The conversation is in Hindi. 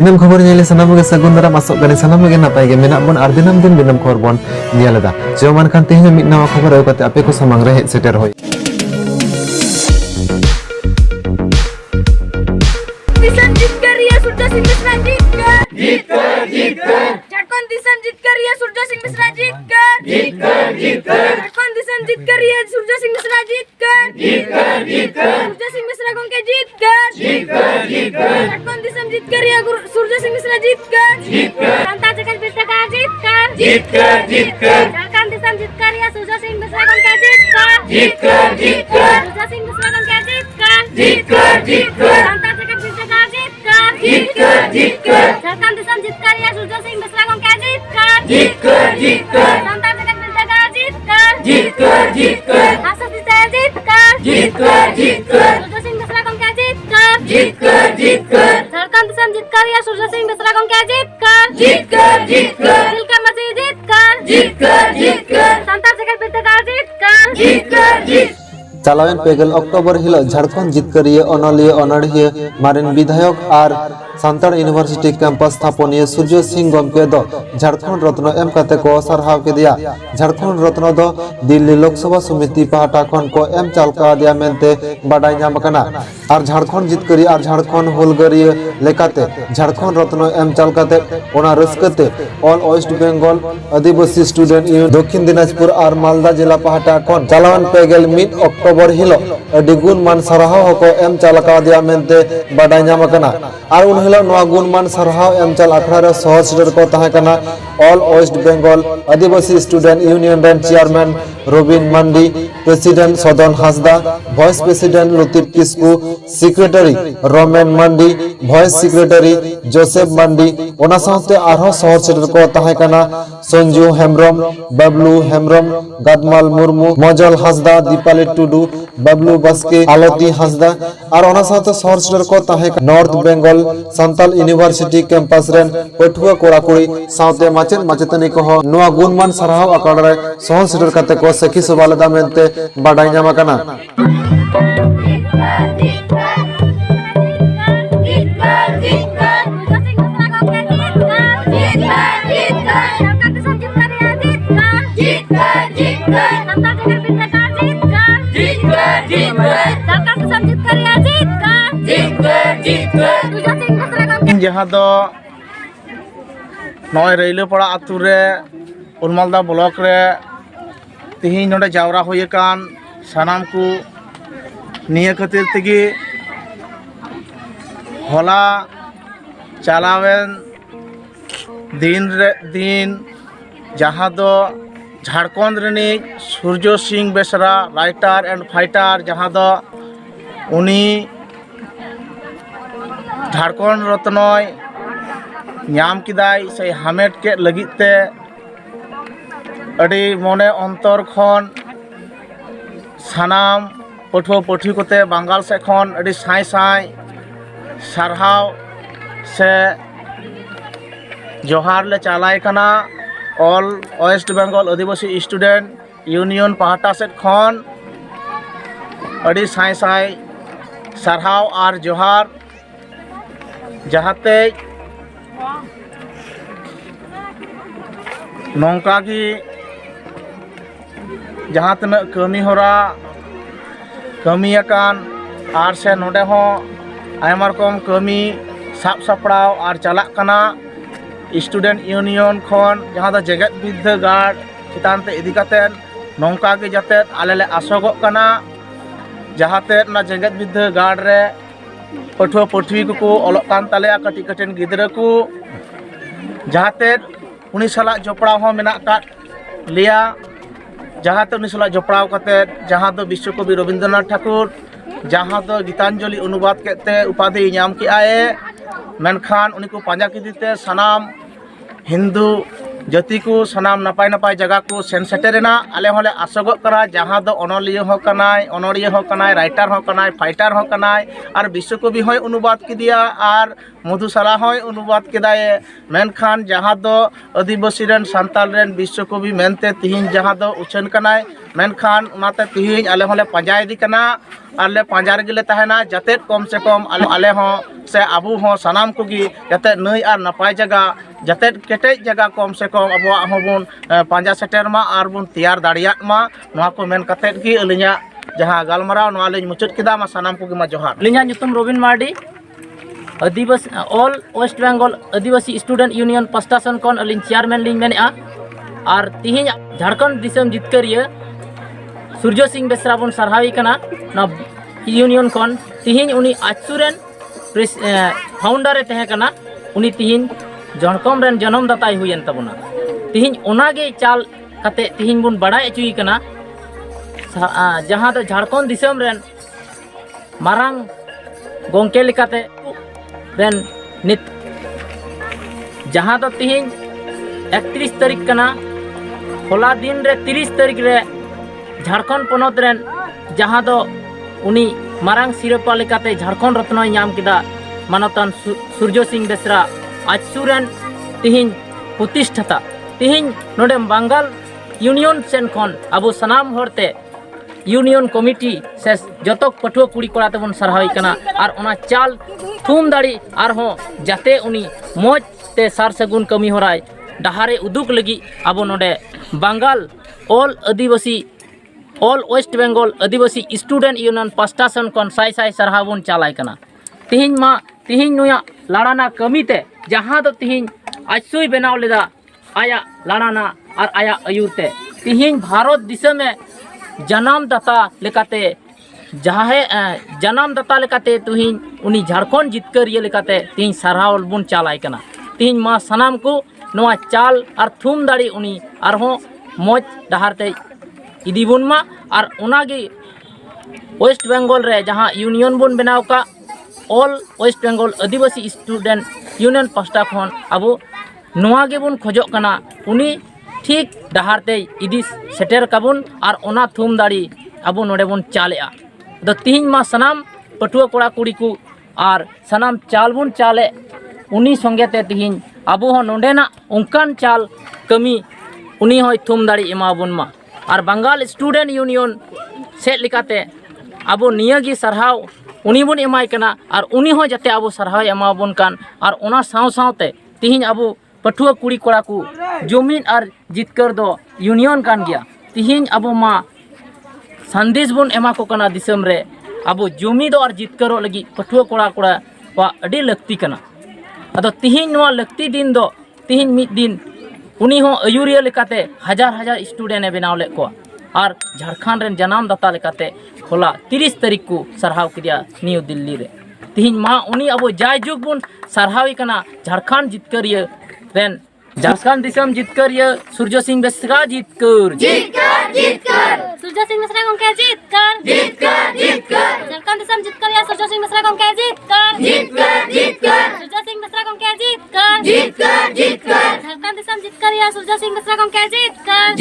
दिनम खबर नेले सनाम के सगुन दारा मासक गने सनाम के नापाय के मेना बन आर दिनम दिन दिनम खबर बन नेलेदा जेमान खान तेहन मिट नवा खबर आउ कते आपे को समंग रे सेटर होय दिसन जीत कर रिया सूर्य सिंह मिश्रा जीत कर झारखंड दिसन जीत कर रिया सूर्य सिंह मिश्रा जीत कर झारखंड दिसन जीत कर रिया सूर्य सिंह मिश्रा जीत कर सूर्य सिंह मिश्रा गंके जीत कर झारखंड दिसन जीत कर रिया सूर्य सिंह मिश्रा जीत कर जनता जगत बिरसा जीत कर झारखंड दिसन जीत कर रिया सूर्य सिंह मिश्रा गंके जीत कर सूर्य सिंह मिश्रा गंके जीत कर जनता जगत बिरसा जीत कर झारखंड दिसन जीत कर रिया सूर्य सिंह मिश्रा गंके जीत कर जनता जगत बिरसा जीत कर आशा दिशा जीत कर सूर्य सिंह मिश्रा गंके जीत कर झारखंड दिसन जीत कर रिया सूर्य सिंह मिश्रा गंके जीत कर दिलका मसीह जीत कर जनता जगत बिरसा जीत कर चालावेन पेगल अक्टोबर हिलो झारखंड जितकरिए अनलिए अनड़िए मारेन विधायक are सांताड़ university campus स्थापनीय Surya Singh गमके दो झारखंड रत्न एम कते को सरहाव के दिया झारखंड रत्न दो दिल्ली लोकसभा समिति पहाटा खन को एम चालका दिया मेनते बाडाय नाम कना आर झारखंड जितकरी आर झारखंड होलगरिए लेकाते झारखंड रत्न एम चालकाते ओना रस्कते all west Bengal Adivasi student union Dakshin Dinajpur are Malda जिला पहाटा खन चालावन पेगल मिड अक्टोबर हिलो अडी गुणमान सरहाव हको एम चालका दिया मेनते बाडाय नाम कना आर उन हिलो नवा गुणमान सरहाव एम चाल आखड़ा रे सहज सीडर को तहे कना all west Bengal Adivasi student union रेन chairman Rabin Mandi president Sadan Hansda vice president Latif Kisku secretary Romen Mandi vice secretary Joseph Mandi ओना साथे आरो सहज सीडर को तहे कना संजू हेमब्रम बबलू हेमब्रम गादमाल मुर्मू मजल हासदा दीपाली टुडू बबलू बस्के आलती हासदा और ओना साथे सहज सीडर को तहे north Bengal Santal university campus रेन पठुआ कोड़ा कुड़ी साथे माचेन माचेतनी को नवा गुणमान सरहाव आकड़ रे सहज सीडर कते को सखी सवालदा मेनते बाडाय नामा कना जहाँ दो नय रैलपड़ा आतु रे उलमालदा ब्लॉक रे तिहिं नोडे जावरा हुए कान सानाम को निये खातिर तेगी होला चालावेन दिन जहाँ दो Jharkhand runny Surya Singh Besra writer and fighter जहाँ दो उनी झारखंड रत्नय नाम किदाय से हामेट के लगिते अड़ी मने अंतर खन सानाम पठुआ पठी कोते बांगाल से खन अड़ी साई साई सरहाव से जोहार ले चालाय कना all west Bengal Adivasi student union पहाटा से खन अड़ी साई साई सरहाव आर जोहार जहाते नौका की जहाँ तना कमी होरा कमी अकान आर से नोडे हो आयमा रकम कमी साब सापड़ाव आर चलाक कना स्टूडेंट यूनियन खन जहाँ दो जेगेत बिद्दागाड़ चितान ते इदी कातेन नौका की जाते आले ले आसोगोग कना जहाते ना जेगेत बिद्दागाड़ रे पठुआ पठुई को ओलोग कान तालेया कटी कटेन गिद्रा को जहाते उनी साला जोपड़ाव हो मेना काट लिया जहाते उनी साला जोपड़ाव काते जहाँ दो विश्वकवि रविंद्रनाथ ठाकुर जहाँ दो गीतांजलि अनुवाद केते उपाधि नाम की आए मेनखान उनी को पांजा किदीते सनाम हिंदू जाति को सनाम नपाय नपाय जगह को सेन सेटेरेना आले होले आसोगोग करा जहाँ दो अनलिय हो कनाय अनड़िय हो कनाय राइटर हो कनाय फाइटर हो कनाय और विश्वकवि होय अनुवाद किदिया और मधुशाला होय अनुवाद किदाय मेनखान जहाँ दो आदिवासी रेन सांताल रेन विश्वकवि मेनते तिहिं जहाँ दो उछन कनाय मेनखान उनाते तिहिं आले होले पांजा इदी कना आले पांजा रेगेले तहना जाते कम से कम आले हों से आबू हों सनाम कोगी जाते नई और नपाय जगह जाते केटेज जगह कम से कम अब होबन पांजा सेटर मा और बन तैयार दाड़िया मा नोआ को मेन कतेत की अलिया जहां गालमराव नोआ ले मुचुत किदा मा सनाम कोगी मा जोहार लिंगा ᱧᱩᱛᱩᱢ रबिन मार्डी आदिवासी all west Bengal Adivasi student union पास्टासन कौन अलिन चेयरमैन लिंग मेनेआ और तिहिं झारखंड दिसम जितकरिया सूर्य सिंह बेसरा बन सरहावी कना ना यूनियन कौन तिहिं उनी आचुरेन फाउंडर ए तहे कना उनी तिहिं जनकम रेन जन्म दाताई हुयन तबना तिहिं ओनागे चाल कते तिहिं बुन बड़ाई अचुई कना जहां तो झारखंड दिसम रेन मारांग गोंके लिकाते रेन नित जहां तो तिहिं 31 तारीख कना होला दिन रे 30 तारीख रे झारखंड पनत रेन जहां तो उनी मारांग सिरपा लिकाते झारखंड रत्न नाम किदा मानतान सूर्य सिंह बेसरा आचुरेन तिहिं प्रतिष्ठाता तिहिं नोडे बंगाल यूनियन सेन खन अबो सनाम हरते यूनियन कमिटी से जतक पठुआ कुड़ी कोड़ा तबन सरहाई कना और ओना चाल थुम दाड़ी और हो जाते उनी मौज ते सार सगुन कमी होराय डहारे उदुक लगी अबो नोडे बंगाल ऑल आदिवासी all west Bengal Adivasi student union पास्टासन कन साई साई सरहाबन चालाय कना तिहिं नुया लाड़ाना कमीते जहां तो तिहिं आचुई बनाव लेदा आया लाड़ाना और आया अयुरते तिहिं भारत दिसम में जन्मदाता लेकाते जहां जन्मदाता लेकाते तिहिं उनी झारखंड जितकरिया लेकाते तिहिं सरहावल बुन चालाय कना तिहिं मा सनाम को नोआ चाल और थुम दाड़ी उनी और हो मौज डहारते इदी बुन मा और ओनागे वेस्ट बेंगल रे जहां यूनियन बुन बनाव का all west Bengal Adivasi student union pasta खन अब नोआगे बुन खोजो कना उनी ठीक डहारते इदी सेटर काबुन और ओना थुम दाड़ी अब नोडे बुन चालेआ दो तिहिं मा सनाम पटुआ कोड़ा कुड़ी को और सनाम चाल बुन चाले उनी संगेते तिहिं अब हो नोडेना उनकान चाल कमी उनी होय थुम दाड़ी एमा बुन मा और बंगाल स्टूडेंट यूनियन से लिकाते अब नियागी सरहाव उनी बुन एमाय कना और उनी हो जाते अब सरहाव एमा बुन कान और ओना साव सावते तिहिं अब पठुआ कुड़ी कोड़ा को जमीन और जितकर दो यूनियन कान गया तिहिं अब मा संदेश बुन एमा को कना दिसम रे अब जमी दो और जितकरो लगी पठुआ कोड़ा कोड़ा वा अडी लगती कना अदो तिहिं नोआ लगती दिन दो तिहिं मिद दिन उनी हो अयुरिया लेकाते हजार हजार स्टूडेंट बनाव ले को और झारखंड रेन जन्म दाता लेकाते होला 30 तारीख को सरहाव किया न्यू दिल्ली रे तिहिं मा उनी अब जाय जुग बुन सरहावी कना झारखंड जितकरिया रेन झारखंड दिसम जितकरिया सूर्य सिंह बेसरा जितकर सूर्य सिंह बेसरा को के जितकर झारखंड दिसम जितकरिया सूर्य सिंह बेसरा को के जितकर सूर्य सिंह बेसरा को के जितकर झारखंड दिसम जितकरिया सूर्य सिंह बेसरा को के जितकर